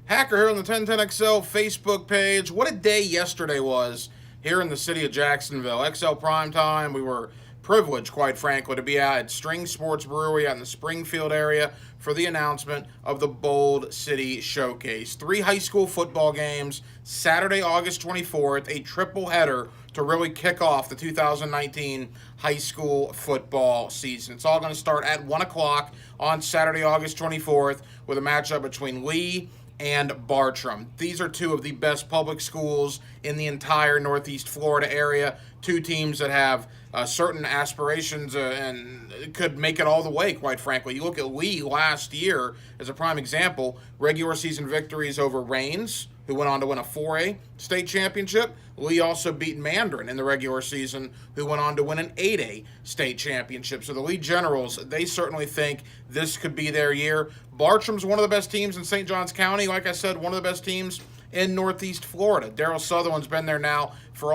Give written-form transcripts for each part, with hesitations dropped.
Hacker here on the 1010XL Facebook page. What a day yesterday was here in the city of Jacksonville. XL Primetime, we were privileged, quite frankly, to be out at String Sports Brewery out in the Springfield area for the announcement of the Bold City Showcase. 3 high school football games, Saturday, August 24th, a triple header to really kick off the 2019 high school football season. It's all going to start at 1 o'clock on Saturday, August 24th with a matchup between Lee and Bartram. These are 2 of the best public schools in the entire Northeast Florida area. 2 teams that have certain aspirations and could make it all the way, quite frankly. You look at Lee last year as a prime example, regular season victories over Rains, who went on to win a 4A state championship. Lee also beat Mandarin in the regular season, who went on to win an 8A state championship. So the Lee Generals, they certainly think this could be their year. Bartram's one of the best teams in St. Johns County. Like I said, one of the best teams in Northeast Florida. Daryl Sutherland's been there now for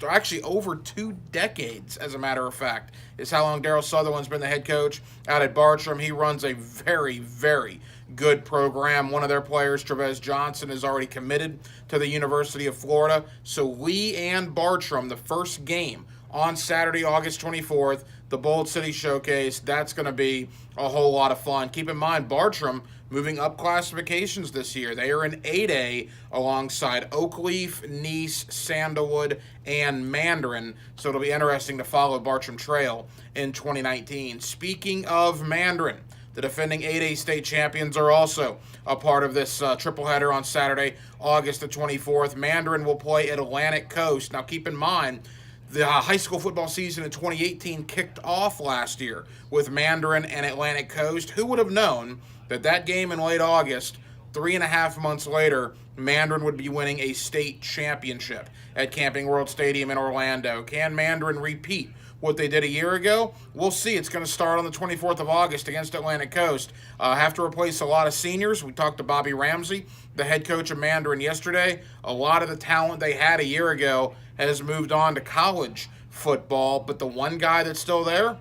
actually over 2 decades, as a matter of fact, is how long Daryl Sutherland's been the head coach out at Bartram. He runs a very, very good program. One of their players, Trevez Johnson, is already committed to the University of Florida. So Lee and Bartram, the first game on Saturday, August 24th, the Bold City Showcase, that's going to be a whole lot of fun. Keep in mind, Bartram moving up classifications this year. They are in 8A alongside Oakleaf, Nice, Sandalwood, and Mandarin. So it'll be interesting to follow Bartram Trail in 2019. Speaking of Mandarin, the defending 8A state champions are also a part of this triple header on Saturday, August the 24th. Mandarin will play Atlantic Coast. Now keep in mind, the high school football season in 2018 kicked off last year with Mandarin and Atlantic Coast. Who would have known that game in late August, 3.5 months later, Mandarin would be winning a state championship at Camping World Stadium in Orlando? Can Mandarin repeat what they did a year ago? We'll see. It's going to start on the 24th of August against Atlantic Coast. Have to replace a lot of seniors. We talked to Bobby Ramsey, the head coach of Mandarin, yesterday. A lot of the talent they had a year ago has moved on to college football, but the one guy that's still there,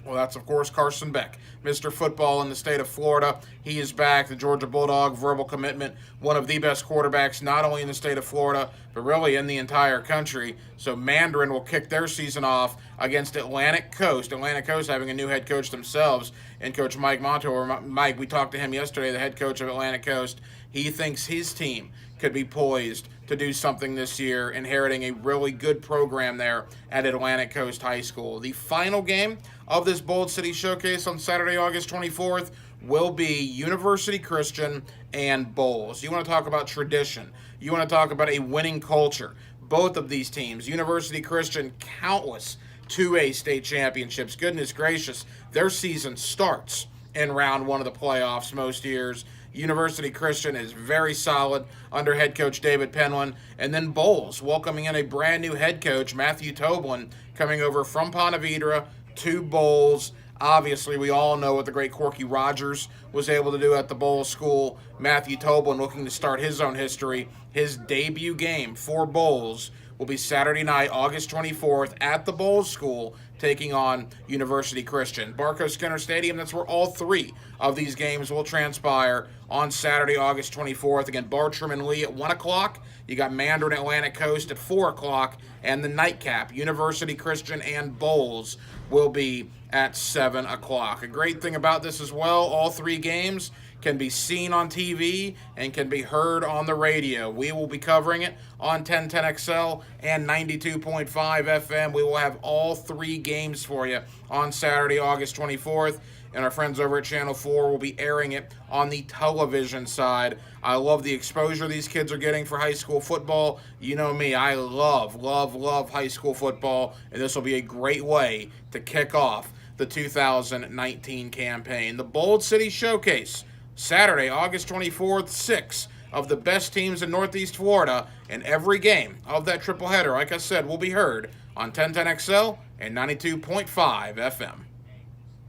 well, that's, of course, Carson Beck, Mr. Football in the state of Florida. He is back, the Georgia Bulldog, verbal commitment, one of the best quarterbacks not only in the state of Florida, but really in the entire country. So Mandarin will kick their season off against Atlantic Coast. Atlantic Coast having a new head coach themselves, and Coach Mike Montour. Mike, we talked to him yesterday, the head coach of Atlantic Coast. He thinks his team could be poised to do something this year, inheriting a really good program there at Atlantic Coast High School. The final game of this Bold City Showcase on Saturday, August 24th will be University Christian and Bolles. You want to talk about tradition. You want to talk about a winning culture. Both of these teams, University Christian, countless 2A state championships. Goodness gracious, their season starts in round 1 of the playoffs most years. University Christian is very solid under head coach David Penland. And then Bolles welcoming in a brand new head coach, Matthew Toblin, coming over from Ponte Vedra to Bolles. Obviously, we all know what the great Corky Rogers was able to do at the Bolles School. Matthew Toblin looking to start his own history. His debut game for Bolles will be Saturday night, August 24th at the Bolles School, taking on University Christian. Barco Skinner Stadium, that's where all 3 of these games will transpire on Saturday, August 24th. Again, Bartram and Lee at 1 o'clock. You got Mandarin Atlantic Coast at 4 o'clock. And the nightcap, University Christian and Bolles, will be at 7 o'clock. A great thing about this as well, all 3 games can be seen on TV and can be heard on the radio. We will be covering it on 1010XL and 92.5 FM. We will have all 3 games for you on Saturday, August 24th. And our friends over at Channel 4 will be airing it on the television side. I love the exposure these kids are getting for high school football. You know me, I love high school football, and this will be a great way to kick off the 2019 campaign. The Bold City Showcase, Saturday, August 24th, 6 of the best teams in Northeast Florida, and every game of that triple header, like I said, will be heard on 1010XL and 92.5 FM.